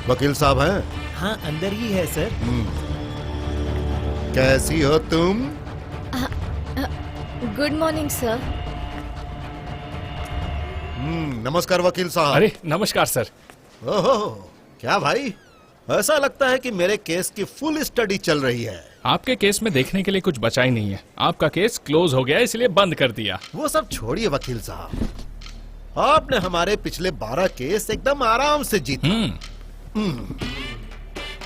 वकील साहब हैं? हाँ अंदर ही है सर। कैसी हो तुम? Good morning sir. नमस्कार वकील साहब। अरे नमस्कार सर। ओहो, क्या भाई, ऐसा लगता है कि मेरे केस की फुल स्टडी चल रही है। आपके केस में देखने के लिए कुछ बचा ही नहीं है। आपका केस क्लोज हो गया इसलिए बंद कर दिया। वो सब छोड़िए वकील साहब, आपने हमारे पिछले 12 केस एकदम आराम से जीते।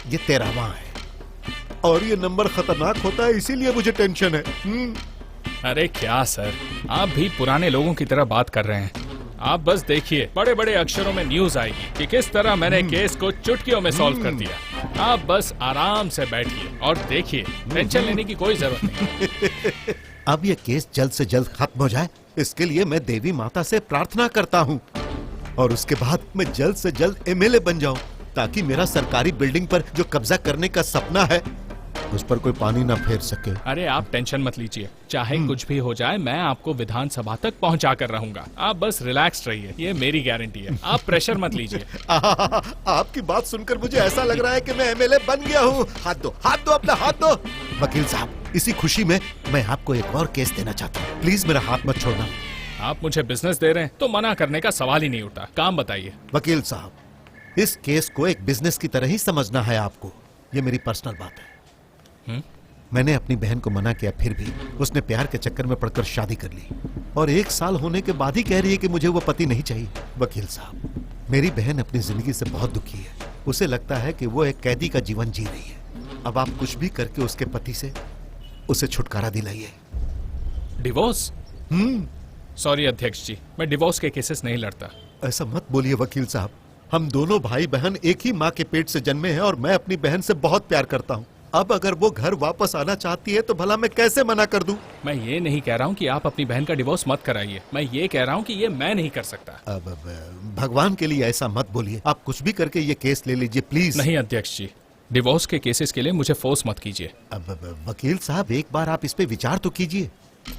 ये 13वां है और ये नंबर खतरनाक होता है, इसीलिए मुझे टेंशन है। अरे क्या सर, आप भी पुराने लोगों की तरह बात कर रहे हैं। आप बस देखिए, बड़े बड़े अक्षरों में न्यूज आएगी कि किस तरह मैंने केस को चुटकियों में सॉल्व कर दिया। आप बस आराम से बैठिए और देखिए, टेंशन लेने की कोई जरूरत नहीं। अब ये केस जल्द से जल्द खत्म हो जाए, इसके लिए मैं देवी माता से प्रार्थना करता हूँ और उसके बाद मैं जल्द से जल्द एमएलए बन जाऊं, ताकि मेरा सरकारी बिल्डिंग पर जो कब्जा करने का सपना है उस पर कोई पानी ना फेर सके। अरे आप टेंशन मत लीजिए, चाहे कुछ भी हो जाए मैं आपको विधानसभा तक पहुंचा कर रहूंगा। आप बस रिलैक्स रहिए, ये मेरी गारंटी है। आप प्रेशर मत लीजिए। आपकी बात सुनकर मुझे ऐसा लग रहा है कि मैं एमएलए बन गया हूँ। हाथ दो, हाथ दो, अपना हाथ दो। वकील साहब, इसी खुशी में मैं आपको एक और केस देना चाहता हूँ, प्लीज मेरा हाथ मत छोड़ना। आप मुझे बिजनेस दे रहे हैं तो मना करने का सवाल ही नहीं उठता। काम बताइए। वकील साहब, इस केस को एक बिजनेस की तरह ही समझना है आपको। ये मेरी पर्सनल बात है। मैंने अपनी बहन को मना किया, फिर भी उसने प्यार के चक्कर में पड़कर शादी कर ली और 1 साल होने के बाद ही कह रही है कि मुझे वो पति नहीं चाहिए। वकील साहब, मेरी बहन अपनी जिंदगी से बहुत दुखी है। उसे लगता है कि वो एक कैदी का जीवन जी रही है। अब आप कुछ भी करके उसके पति से उसे छुटकारा दिलाइए। डिवोर्स? सॉरी अध्यक्ष जी, मैं डिवोर्स के केसेस नहीं लड़ता। ऐसा मत बोलिए वकील साहब, हम दोनों भाई बहन एक ही माँ के पेट से जन्मे हैं और मैं अपनी बहन से बहुत प्यार करता हूँ। अब अगर वो घर वापस आना चाहती है तो भला मैं कैसे मना कर दूं? मैं ये नहीं कह रहा हूँ कि आप अपनी बहन का डिवोर्स मत कराइए, मैं ये कह रहा हूँ कि ये मैं नहीं कर सकता। अब भगवान के लिए ऐसा मत बोलिए, आप कुछ भी करके ये केस ले लीजिए प्लीज। नहीं अध्यक्ष जी, डिवोर्स के केसेस के लिए मुझे फोर्स मत कीजिए। अब वकील साहब, एक बार आप इस पे विचार तो कीजिए।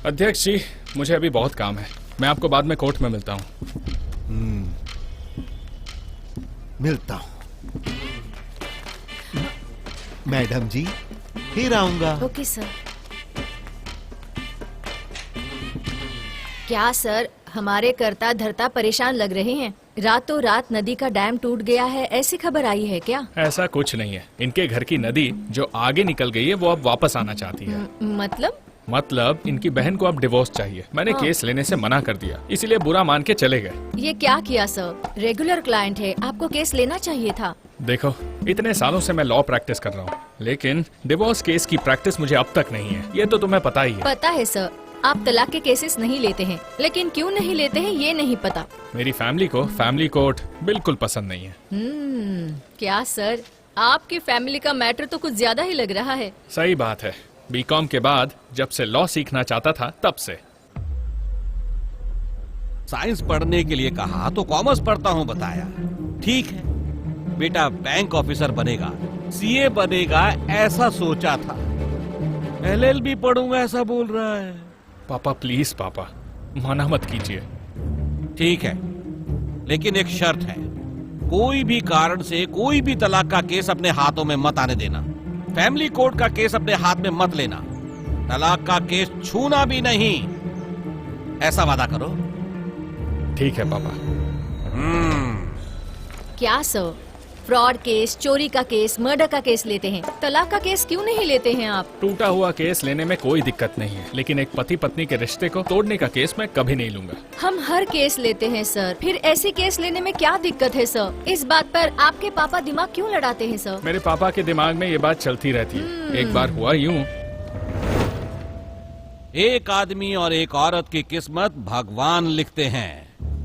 अध्यक्ष जी, मुझे अभी बहुत काम है, मैं आपको बाद में कोर्ट में मिलता हूँ। मिलता हूँ मैडम जी, फिर आऊंगा। Okay sir. क्या सर, हमारे कर्ता धर्ता परेशान लग रहे हैं। रातों रात नदी का डैम टूट गया है, ऐसी खबर आई है क्या? ऐसा कुछ नहीं है। इनके घर की नदी जो आगे निकल गई है वो अब वापस आना चाहती है। मतलब इनकी बहन को अब डिवोर्स चाहिए। मैंने केस लेने से मना कर दिया, इसीलिए बुरा मान के चले गए। ये क्या किया सर? रेगुलर क्लाइंट है, आपको केस लेना चाहिए था। देखो, इतने सालों से मैं लॉ प्रैक्टिस कर रहा हूँ, लेकिन डिवोर्स केस की प्रैक्टिस मुझे अब तक नहीं है। ये तो तुम्हें पता ही है। पता है सर, आप तलाक के केसेस नहीं लेते हैं, लेकिन क्यों नहीं लेते हैं ये नहीं पता। मेरी फैमिली को फैमिली कोर्ट बिल्कुल पसंद नहीं है। क्या सर, आपकी फैमिली का मैटर तो कुछ ज्यादा ही लग रहा है। सही बात है, बीकॉम के बाद जब से लॉ सीखना चाहता था तब से। साइंस पढ़ने के लिए कहा तो कॉमर्स पढ़ता हूँ बताया। ठीक है बेटा, बैंक ऑफिसर बनेगा, सीए बनेगा ऐसा सोचा था। एलएलबी पढ़ूंगा ऐसा बोल रहा है। पापा प्लीज पापा, मना मत कीजिए। ठीक है, लेकिन एक शर्त है, कोई भी कारण से कोई भी तलाक का केस अपने हाथों में मत आने देना। फैमिली कोर्ट का केस अपने हाथ में मत लेना। तलाक का केस छूना भी नहीं, ऐसा वादा करो। ठीक है पापा। क्या सर, फ्रॉड केस, चोरी का केस, मर्डर का केस लेते हैं, तलाक का केस क्यों नहीं लेते हैं आप? टूटा हुआ केस लेने में कोई दिक्कत नहीं है, लेकिन एक पति पत्नी के रिश्ते को तोड़ने का केस मैं कभी नहीं लूंगा। हम हर केस लेते हैं सर, फिर ऐसे केस लेने में क्या दिक्कत है सर? इस बात पर आपके पापा दिमाग क्यों लड़ाते हैं सर? मेरे पापा के दिमाग में ये बात चलती रहती है। एक बार हुआ यूं, एक आदमी और एक औरत की किस्मत भगवान लिखते हैं।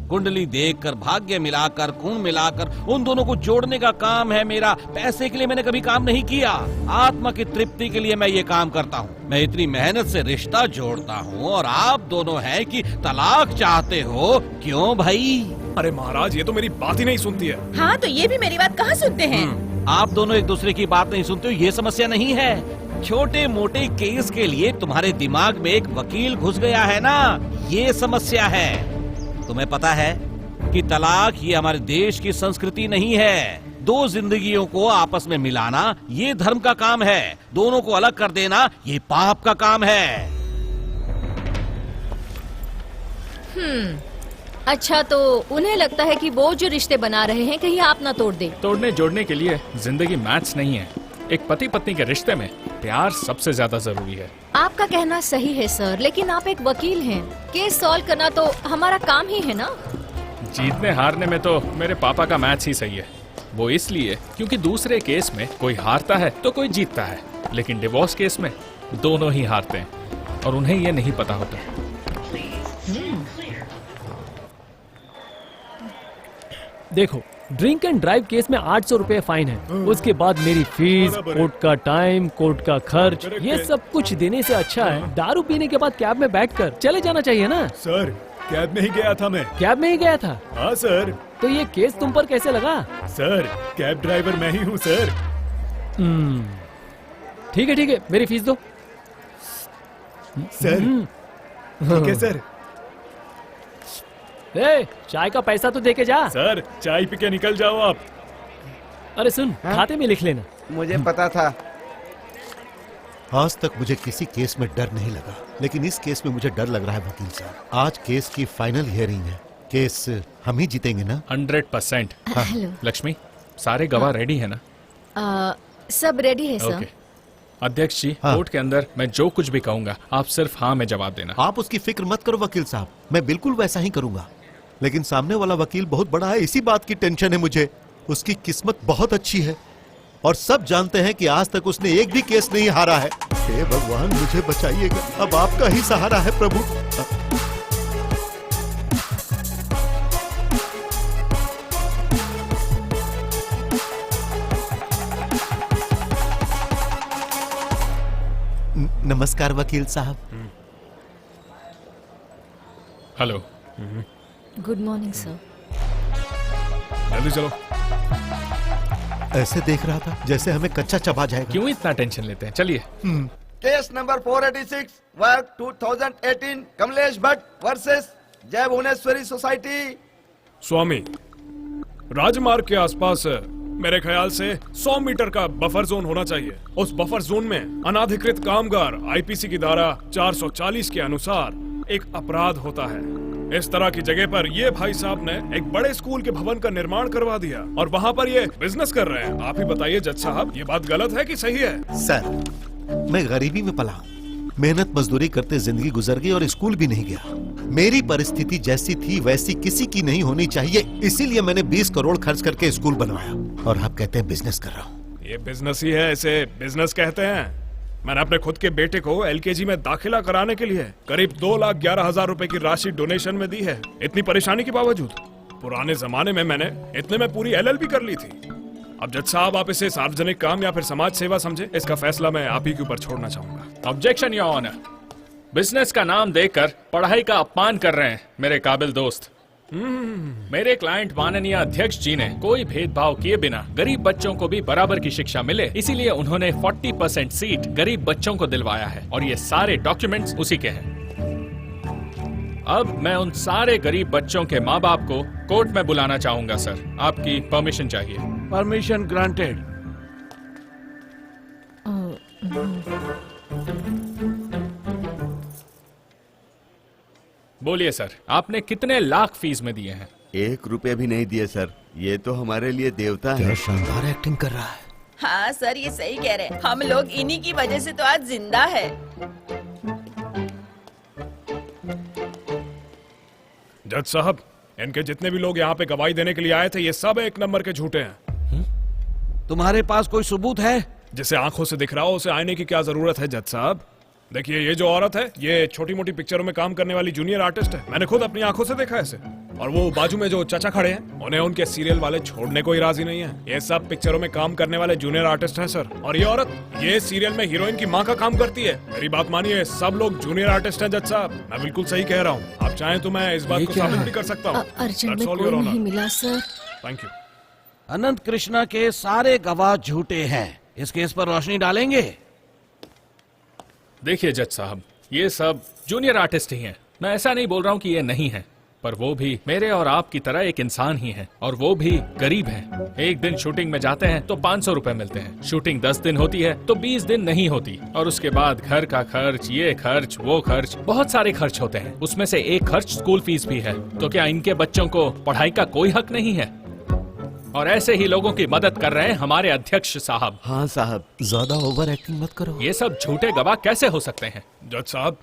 कुंडली देखकर, भाग्य मिलाकर, खून मिलाकर उन दोनों को जोड़ने का काम है मेरा। पैसे के लिए मैंने कभी काम नहीं किया, आत्मा की तृप्ति के लिए मैं ये काम करता हूँ। मैं इतनी मेहनत से रिश्ता जोड़ता हूँ और आप दोनों हैं कि तलाक चाहते हो। क्यों भाई? अरे महाराज, ये तो मेरी बात ही नहीं सुनती है। हाँ, तो ये भी मेरी बात कहाँ सुनते हैं? आप दोनों एक दूसरे की बात नहीं सुनते हो, ये समस्या नहीं है। छोटे मोटे केस के लिए तुम्हारे दिमाग में एक वकील घुस गया है ना, ये समस्या है। तुम्हें पता है कि तलाक ये हमारे देश की संस्कृति नहीं है। दो जिंदगियों को आपस में मिलाना ये धर्म का काम है, दोनों को अलग कर देना ये पाप का काम है। अच्छा, तो उन्हें लगता है कि वो जो रिश्ते बना रहे हैं कहीं आप ना तोड़ दे। तोड़ने जोड़ने के लिए जिंदगी मैथ्स नहीं है। एक पति पत्नी के रिश्ते में प्यार सबसे ज्यादा जरूरी है। आपका कहना सही है सर, लेकिन आप एक वकील हैं। केस सॉल्व करना तो हमारा काम ही है ना। जीतने हारने में तो मेरे पापा का मैथ्स ही सही है। वो इसलिए क्योंकि दूसरे केस में कोई हारता है तो कोई जीतता है, लेकिन डिवोर्स केस में दोनों ही हारते हैं और उन्हें ये नहीं पता होता। देखो, ड्रिंक एंड ड्राइव केस में 800 रुपए फाइन है। उसके बाद मेरी फीस, कोर्ट का टाइम, कोर्ट का खर्च, ये सब कुछ देने से अच्छा है दारू पीने के बाद कैब में बैठकर चले जाना चाहिए ना। सर, कैब में ही गया था मैं। कैब में ही गया था? हाँ सर। तो ये केस तुम पर कैसे लगा? सर, कैब ड्राइवर मैं ही हूँ सर। ठीक है, मेरी फीस दो। सर, ठीक है सर। ए, चाय का पैसा तो दे के जा। सर, चाय पी के निकल जाओ आप। अरे सुन, खाते में लिख लेना। मुझे पता था। आज तक मुझे किसी केस में डर नहीं लगा, लेकिन इस केस में मुझे डर लग रहा है वकील साहब। आज केस की फाइनल हियरिंग है। केस हम ही जीतेंगे ना? 100%। हेलो। लक्ष्मी, सारे गवाह रेडी है ना? सब रेडी है सर। ओके। अध्यक्ष जी, हाँ। कोर्ट के अंदर मैं जो कुछ भी कहूंगा आप सिर्फ हाँ में जवाब देना। आप उसकी फिक्र मत करो वकील साहब, मैं बिल्कुल वैसा ही करूंगा। लेकिन सामने वाला वकील बहुत बड़ा है, इसी बात की टेंशन है मुझे। उसकी किस्मत बहुत अच्छी है और सब जानते हैं कि आज तक उसने एक भी केस नहीं हारा है। हे भगवान, मुझे बचाइएगा, अब आपका ही सहारा है प्रभु। नमस्कार वकील साहब। हेलो। Good morning sir. जल्दी चलो। ऐसे देख रहा था जैसे हमें कच्चा चबा जाएगा। क्यों इतना टेंशन लेते हैं? चलिए। Case number 486 work 2018 Kamlesh Bhatt versus जय भुवनेश्वरी सोसाइटी। स्वामी, राजमार्ग के आसपास मेरे ख्याल से 100 मीटर का बफर जोन होना चाहिए। उस बफर जोन में अनाधिकृत कामगार आईपीसी की धारा 440 के अनुसार एक अपराध होता है। इस तरह की जगह पर ये भाई साहब ने एक बड़े स्कूल के भवन का निर्माण करवा दिया और वहाँ पर ये बिजनेस कर रहे हैं। आप ही बताइए जज साहब, ये बात गलत है कि सही है? सर, मैं गरीबी में पला हूं, मेहनत मजदूरी करते जिंदगी गुजर गई और स्कूल भी नहीं गया। मेरी परिस्थिति जैसी थी वैसी किसी की नहीं होनी चाहिए, इसीलिए मैंने 20 करोड़ खर्च करके स्कूल बनवाया। और आप कहते हैं बिजनेस कर रहा हूँ। ये बिजनेस ही है, इसे बिजनेस कहते हैं। मैंने अपने खुद के बेटे को एलकेजी में दाखिला कराने के लिए करीब 2,11,000 रुपए की राशि डोनेशन में दी है। इतनी परेशानी के बावजूद पुराने जमाने में मैंने इतने में पूरी LLB कर ली थी। अब जज साहब, आप इसे सार्वजनिक काम या फिर समाज सेवा समझे, इसका फैसला मैं आप ही के ऊपर छोड़ना चाहूंगा। Objection your honour. बिजनेस का नाम देकर पढ़ाई का अपमान कर रहे हैं मेरे काबिल दोस्त। मेरे क्लाइंट माननीय अध्यक्ष जी ने कोई भेदभाव किए बिना गरीब बच्चों को भी बराबर की शिक्षा मिले, इसीलिए उन्होंने 40% सीट गरीब बच्चों को दिलवाया है और ये सारे डॉक्यूमेंट्स उसी के हैं। अब मैं उन सारे गरीब बच्चों के माँ बाप को कोर्ट में बुलाना चाहूंगा सर। आपकी परमिशन चाहिए। Permission granted. बोलिए सर, आपने कितने लाख फीस में दिए हैं? 1 रुपया भी नहीं दिए सर। ये तो हमारे लिए देवता क्या है। शानदार एक्टिंग कर रहा है। हाँ सर, ये सही कह रहे हैं। हम लोग इन्हीं की वजह से तो आज जिंदा है। जज साहब, इनके जितने भी लोग यहाँ पे गवाही देने के लिए आए थे, ये सब 1 नंबर के झूठे हैं। तुम्हारे पास कोई सबूत है? जिसे आंखों से दिख रहा हो उसे आईने की क्या जरूरत है जज साहब? देखिए, ये जो औरत है, ये छोटी मोटी पिक्चरों में काम करने वाली जूनियर आर्टिस्ट है। मैंने खुद अपनी आंखों से देखा है इसे। और वो बाजू में जो चाचा खड़े हैं, उन्हें उनके सीरियल वाले छोड़ने को ही राजी नहीं है। ये सब पिक्चरों में काम करने वाले जूनियर आर्टिस्ट हैं सर। और ये औरत, ये सीरियल में हीरोइन की माँ का काम करती है। मेरी बात मानिए, सब लोग जूनियर आर्टिस्ट हैं जज साहब। मैं बिल्कुल सही कह रहा हूँ। आप चाहें तो मैं इस बात को साबित भी कर सकता हूँ। अर्जेंट में कोई नहीं मिला sir. Thank you. Anant Krishna के सारे गवाह झूठे हैं। इस केस पर रोशनी डालेंगे? देखिए जज साहब, ये सब जूनियर आर्टिस्ट ही हैं। मैं ऐसा नहीं बोल रहा हूँ कि ये नहीं है, पर वो भी मेरे और आपकी तरह एक इंसान ही है, और वो भी गरीब है। एक दिन शूटिंग में जाते हैं तो 500 रुपए मिलते हैं, शूटिंग 10 दिन होती है तो 20 दिन नहीं होती, और उसके बाद घर का खर्च, ये खर्च, वो खर्च, बहुत सारे खर्च होते हैं। उसमें से एक खर्च स्कूल फीस भी है। तो क्या इनके बच्चों को पढ़ाई का कोई हक नहीं है? और ऐसे ही लोगों की मदद कर रहे हैं हमारे अध्यक्ष साहब। हाँ साहब। ज्यादा ओवर एक्टिंग मत करो। ये सब झूठे गवाह कैसे हो सकते हैं? जज साहब,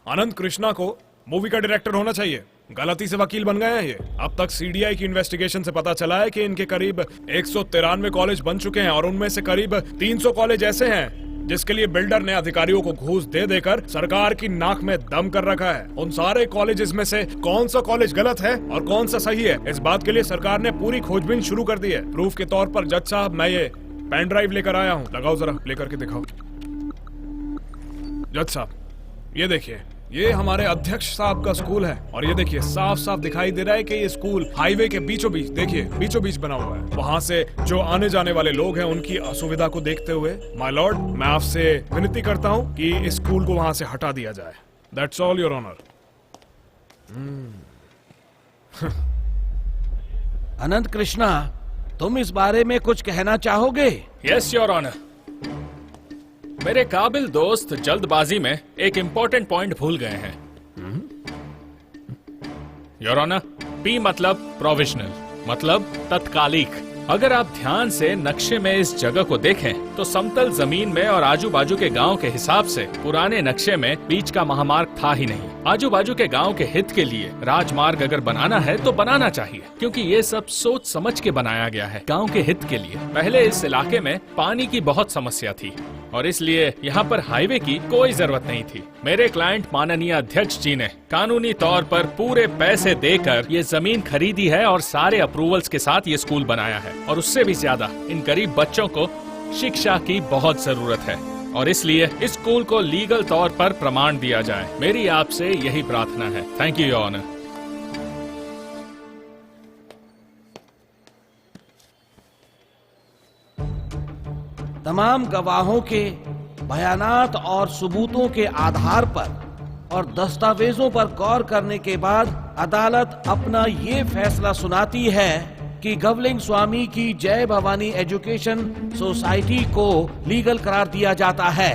अनंत कृष्णा को मूवी का डायरेक्टर होना चाहिए, गलती से वकील बन गए हैं ये। अब तक सीडीआई की इन्वेस्टिगेशन से पता चला है कि इनके करीब 193 कॉलेज बन चुके हैं, और उनमें से करीब 300 कॉलेज ऐसे हैं जिसके लिए बिल्डर ने अधिकारियों को घूस दे देकर सरकार की नाक में दम कर रखा है। उन सारे कॉलेजेस में से कौन सा कॉलेज गलत है और कौन सा सही है, इस बात के लिए सरकार ने पूरी खोजबीन शुरू कर दी है। प्रूफ के तौर पर जज साहब, मैं ये पेन ड्राइव लेकर आया हूँ, लगाओ जरा, प्ले करके दिखाओ। जज साहब, ये देखिए, ये हमारे अध्यक्ष साहब का स्कूल है, और ये देखिए साफ साफ दिखाई दे रहा है कि ये स्कूल हाईवे के बीचों बीच, देखिए बीचों बीच बना हुआ है। वहाँ से जो आने जाने वाले लोग हैं उनकी असुविधा को देखते हुए माय लॉर्ड, मैं आपसे विनती करता हूँ कि इस स्कूल को वहाँ से हटा दिया जाए। That's all your honour. Anant Krishna, तुम इस बारे में कुछ कहना चाहोगे? Yes your honour. मेरे काबिल दोस्त जल्दबाजी में एक इंपॉर्टेंट पॉइंट भूल गए हैं। योर ऑनर, पी मतलब प्रोविजनल, मतलब तत्कालिक। अगर आप ध्यान से नक्शे में इस जगह को देखें तो समतल जमीन में और आजू बाजू के गांव के हिसाब से पुराने नक्शे में बीच का महामार्ग था ही नहीं। आजू बाजू के गांव के हित के लिए राजमार्ग अगर बनाना है तो बनाना चाहिए, क्योंकि ये सब सोच समझ के बनाया गया है, गांव के हित के लिए। पहले इस इलाके में पानी की बहुत समस्या थी, और इसलिए यहाँ पर हाईवे की कोई जरूरत नहीं थी। मेरे क्लाइंट माननीय अध्यक्ष जी ने कानूनी तौर पर पूरे पैसे देकर ये जमीन खरीदी है और सारे अप्रूवल्स के साथ ये स्कूल बनाया है। और उससे भी ज्यादा इन गरीब बच्चों को शिक्षा की बहुत जरूरत है, और इसलिए इस स्कूल को लीगल तौर पर प्रमाण दिया जाए। मेरी आपसे यही प्रार्थना है। Thank you your honour. तमाम गवाहों के बयानात और सबूतों के आधार पर और दस्तावेजों पर गौर करने के बाद अदालत अपना ये फैसला सुनाती है कि गवलिंग स्वामी की जय भवानी एजुकेशन सोसाइटी को लीगल करार दिया जाता है।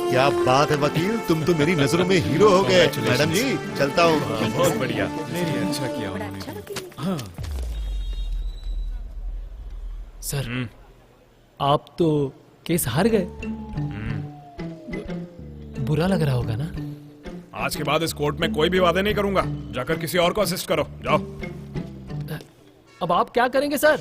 क्या बात है वकील, तुम तो मेरी नजरों में हीरो हो गए। मैडम जी, चलता हूँ। बहुत बढ़िया। अच्छा किया उन्होंने। सर, आप तो केस हार गए। बुरा लग रहा होगा ना? आज के बाद इस कोर्ट में कोई भी वादे नहीं करूंगा। जाकर किसी और को असिस्ट करो, जाओ। अब आप क्या करेंगे सर?